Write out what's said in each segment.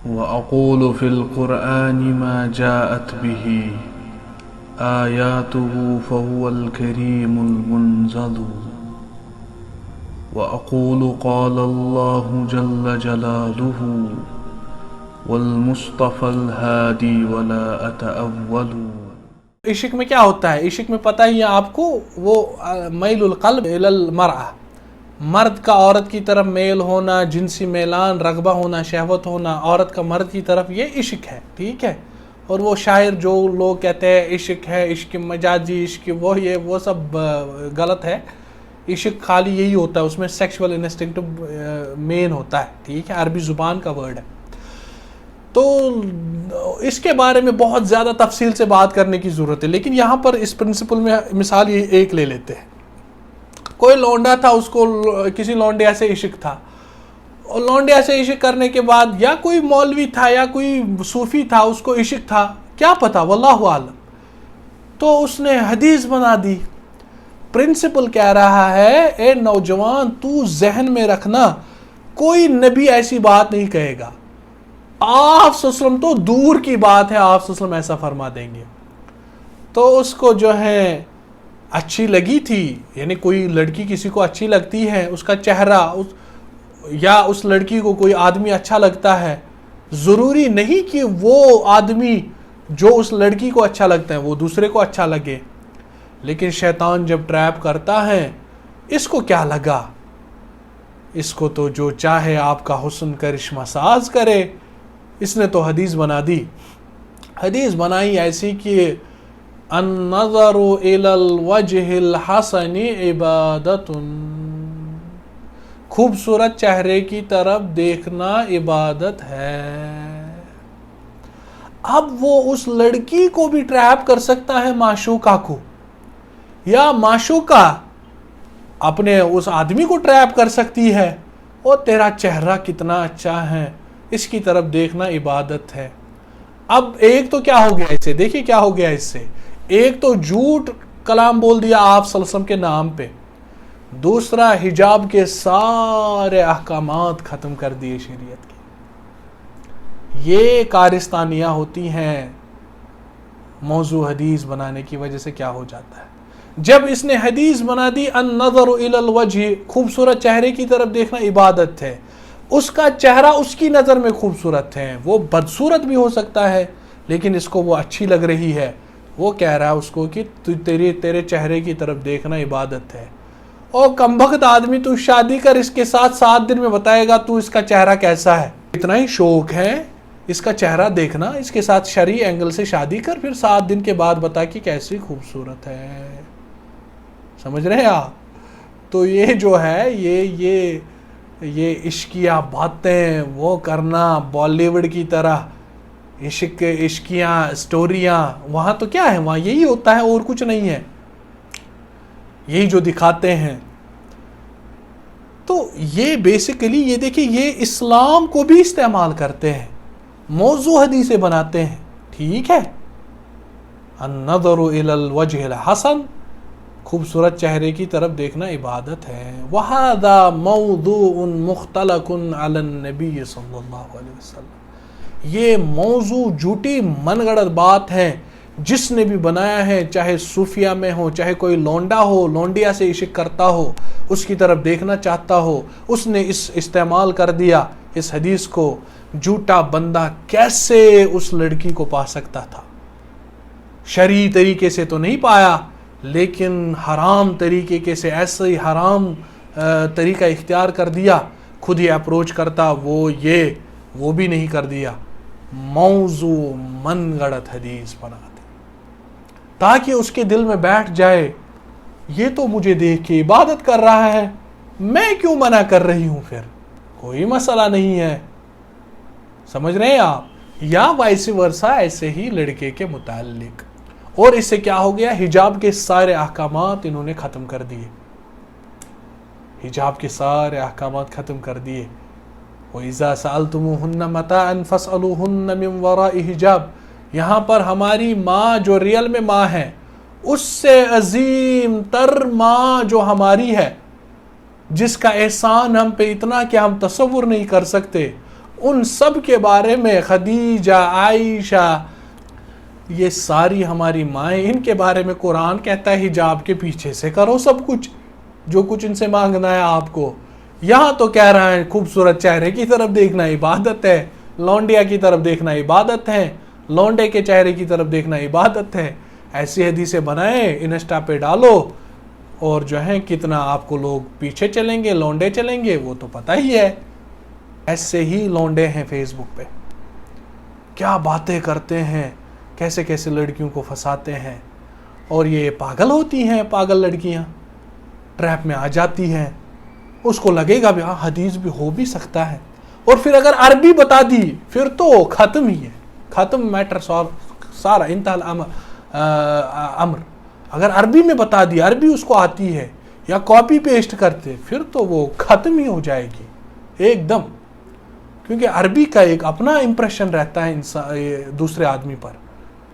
وأقول في القرآن ما جاءت به آياته فهو الكريم المنزل وأقول قال الله جل جلاله والمصطفى الهادي ولا أتأول. عشق میں کیا ہوتا ہے؟ عشق میں پتہ ہی ہے آپ کو، وہ میل القلب الی المرأة، مرد کا عورت کی طرف میل ہونا، جنسی میلان، رغبہ ہونا، شہوت ہونا عورت کا مرد کی طرف، یہ عشق ہے. ٹھیک ہے. اور وہ شاعر جو لوگ کہتے ہیں عشق ہے، عشق مجازی، عشق وہ سب غلط ہے. عشق خالی یہی ہوتا ہے، اس میں سیکشول انسٹنکٹ مین ہوتا ہے. ٹھیک ہے. عربی زبان کا ورڈ ہے. تو اس کے بارے میں بہت زیادہ تفصیل سے بات کرنے کی ضرورت ہے، لیکن یہاں پر اس پرنسپل میں مثال یہ ایک لے لیتے ہیں. کوئی لونڈا تھا، اس کو کسی لونڈیا سے عشق تھا، اور لونڈیا سے عشق کرنے کے بعد، یا کوئی مولوی تھا یا کوئی صوفی تھا، اس کو عشق تھا، کیا پتا، واللہ عالم. تو اس نے حدیث بنا دی. پرنسپل کہہ رہا ہے، اے نوجوان تو ذہن میں رکھنا، کوئی نبی ایسی بات نہیں کہے گا. آپ صلی اللہ علیہ وسلم تو دور کی بات ہے، آپ صلی اللہ علیہ وسلم ایسا فرما دیں گے. تو اس کو جو ہے اچھی لگی تھی، یعنی کوئی لڑکی کسی کو اچھی لگتی ہے، اس کا چہرہ یا اس لڑکی کو کوئی آدمی اچھا لگتا ہے، ضروری نہیں کہ وہ آدمی جو اس لڑکی کو اچھا لگتا ہے وہ دوسرے کو اچھا لگے. لیکن شیطان جب ٹریپ کرتا ہے، اس کو کیا لگا، اس کو تو جو چاہے آپ کا حسن کرشمہ ساز کرے. اس نے تو حدیث بنا دی. حدیث بنائی ایسی کہ النظر الی الوجہ الحسن عبادت، خوبصورت چہرے کی طرف دیکھنا عبادت ہے. اب وہ اس لڑکی کو بھی ٹریپ کر سکتا ہے، معشوقہ کو، یا معشوقہ اپنے اس آدمی کو ٹریپ کر سکتی ہے. اور تیرا چہرہ کتنا اچھا ہے، اس کی طرف دیکھنا عبادت ہے. اب ایک تو کیا ہو گیا اس سے، دیکھیے کیا ہو گیا اس سے. ایک تو جھوٹ کلام بول دیا آپ صلی اللہ علیہ وسلم کے نام پہ، دوسرا حجاب کے سارے احکامات ختم کر دیے شریعت کی. یہ کارستانیاں ہوتی ہیں موضوع حدیث بنانے کی وجہ سے. کیا ہو جاتا ہے جب اس نے حدیث بنا دی النظر الی الوجہ، خوبصورت چہرے کی طرف دیکھنا عبادت ہے. اس کا چہرہ اس کی نظر میں خوبصورت ہے، وہ بدصورت بھی ہو سکتا ہے لیکن اس کو وہ اچھی لگ رہی ہے. وہ کہہ رہا ہے اس کو کہ تیرے چہرے کی طرف دیکھنا عبادت ہے. اور کمبخت آدمی، تو شادی کر اس کے ساتھ 7 دن میں بتائے گا تو اس کا چہرہ کیسا ہے. اتنا ہی شوق ہے اس کا چہرہ دیکھنا، اس کے ساتھ شرعی اینگل سے شادی کر، پھر 7 دن کے بعد بتا کہ کیسی خوبصورت ہے. سمجھ رہے ہیں آپ؟ تو یہ جو ہے یہ عشقیہ باتیں وہ کرنا بالی ووڈ کی طرح، عشقیاں سٹوریاں، وہاں تو کیا ہے، وہاں یہی ہوتا ہے اور کچھ نہیں ہے، یہی جو دکھاتے ہیں. تو یہ بیسیکلی یہ دیکھیں، یہ اسلام کو بھی استعمال کرتے ہیں، موضوع حدیثیں بناتے ہیں. ٹھیک ہے. النظر الی الوجہ الحسن، خوبصورت چہرے کی طرف دیکھنا عبادت ہے. وَهَذَا مَوْضُوعٌ مُخْتَلَقٌ عَلَى النَّبِيِّ صلی اللہ علیہ وسلم. یہ موضوع جھوٹی من گڑت بات ہے، جس نے بھی بنایا ہے، چاہے صوفیہ میں ہو، چاہے کوئی لونڈا ہو، لونڈیا سے عشق کرتا ہو، اس کی طرف دیکھنا چاہتا ہو، اس نے استعمال کر دیا اس حدیث کو. جھوٹا بندہ کیسے اس لڑکی کو پا سکتا تھا؟ شرعی طریقے سے تو نہیں پایا، لیکن حرام طریقے سے ایسے ہی حرام طریقہ اختیار کر دیا. خود ہی اپروچ کرتا، وہ بھی نہیں کر دیا. موضوع من گڑت حدیث بنا دے تاکہ اس کے دل میں بیٹھ جائے، یہ تو مجھے دیکھ کے عبادت کر رہا ہے، میں کیوں منع کر رہی ہوں، پھر کوئی مسئلہ نہیں ہے. سمجھ رہے ہیں آپ؟ یا وائس ورسا، ایسے ہی لڑکے کے متعلق. اور اس سے کیا ہو گیا، حجاب کے سارے احکامات انہوں نے ختم کر دیے. حجاب کے سارے احکامات ختم کر دیے. وَإِذَا سَأَلْتُمُوهُنَّ مَتَاعًا فَاسْأَلُوهُنَّ مِنْ وَرَاءِ حِجَاب. یہاں پر ہماری ماں جو ریئل میں ماں ہے، اس سے عظیم تر ماں جو ہماری ہے، جس کا احسان ہم پہ اتنا کہ ہم تصور نہیں کر سکتے، ان سب کے بارے میں، خدیجہ، عائشہ، یہ ساری ہماری مائیں، ان کے بارے میں قرآن کہتا ہے حجاب کے پیچھے سے کرو سب کچھ جو کچھ ان سے مانگنا ہے آپ کو. یہاں تو کہہ رہا ہے خوبصورت چہرے کی طرف دیکھنا عبادت ہے، لونڈیا کی طرف دیکھنا عبادت ہے، لونڈے کے چہرے کی طرف دیکھنا عبادت ہے. ایسی حدیثیں بنائیں، انسٹا پہ ڈالو، اور جو ہے کتنا آپ کو لوگ پیچھے چلیں گے، لونڈے چلیں گے، وہ تو پتہ ہی ہے. ایسے ہی لونڈے ہیں فیس بک پہ، کیا باتیں کرتے ہیں، کیسے کیسے لڑکیوں کو پھنساتے ہیں. اور یہ پاگل ہوتی ہیں، پاگل لڑکیاں ٹریپ میں آ جاتی ہیں. اس کو لگے گا بھی ہاں حدیث بھی ہو بھی سکتا ہے، اور پھر اگر عربی بتا دی پھر تو ختم ہی ہے، ختم میٹر سارا، انتہا الامر. اگر عربی میں بتا دی، عربی اس کو آتی ہے یا کاپی پیسٹ کرتے، پھر تو وہ ختم ہی ہو جائے گی ایک دم. کیونکہ عربی کا ایک اپنا امپریشن رہتا ہے دوسرے آدمی پر،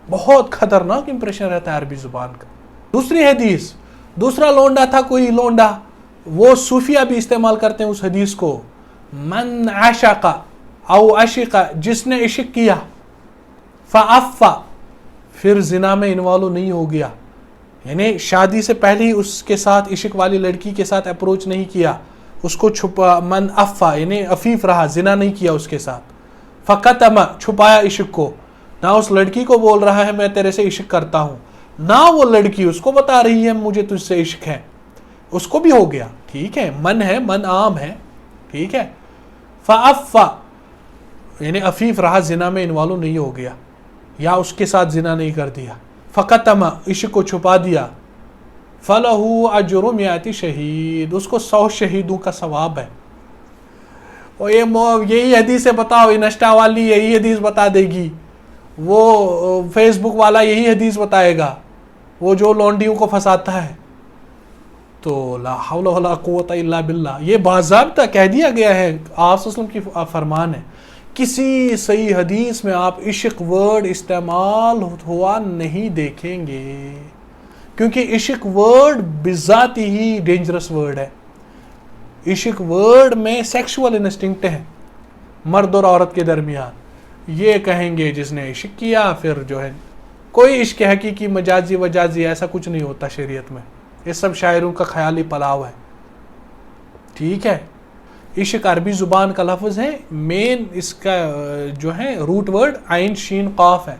بہت خطرناک امپریشن رہتا ہے عربی زبان کا. دوسری حدیث، دوسرا لونڈا تھا، کوئی لونڈا، وہ صوفیہ بھی استعمال کرتے ہیں اس حدیث کو، من عشق او عشق، جس نے عشق کیا، فعفا، پھر زنا میں انوالو نہیں ہو گیا، یعنی شادی سے پہلے ہی اس کے ساتھ، عشق والی لڑکی کے ساتھ اپروچ نہیں کیا، اس کو چھپا، من افا یعنی عفیف رہا، زنا نہیں کیا اس کے ساتھ، فقتم، چھپایا عشق کو، نہ اس لڑکی کو بول رہا ہے میں تیرے سے عشق کرتا ہوں، نہ وہ لڑکی اس کو بتا رہی ہے مجھے تجھ سے عشق ہے، اس کو بھی ہو گیا. ٹھیک ہے، من ہے، من عام ہے، ٹھیک ہے. فعفا یعنی عفیف رہا، زنا میں انوالو نہیں ہو گیا یا اس کے ساتھ زنا نہیں کر دیا. فقتم، عشق کو چھپا دیا. فلہ اجر مئات شہید، اس کو 100 شہیدوں کا ثواب ہے. اور یہی حدیث بتاؤ، انسٹا والی یہی حدیث بتا دے گی، وہ فیس بک والا یہی حدیث بتائے گا، وہ جو لونڈیوں کو پھنساتا ہے. تو لا حول ولا قوت الا باللہ، یہ باضابطہ کہہ دیا گیا ہے، آپ صلی اللہ علیہ وسلم کی فرمان ہے. کسی صحیح حدیث میں آپ عشق ورڈ استعمال ہوا نہیں دیکھیں گے، کیونکہ عشق ورڈ بذات ہی ڈینجرس ورڈ ہے. عشق ورڈ میں سیکشول انسٹنکٹ ہے مرد اور عورت کے درمیان. یہ کہیں گے جس نے عشق کیا، پھر جو ہے کوئی عشق حقیقی مجازی وجازی ایسا کچھ نہیں ہوتا شریعت میں، یہ سب شاعروں کا خیالی پلاؤ ہے. ٹھیک ہے. عشق عربی زبان کا لفظ ہے، مین اس کا جو ہے روٹ ورڈ عین شین قاف ہے.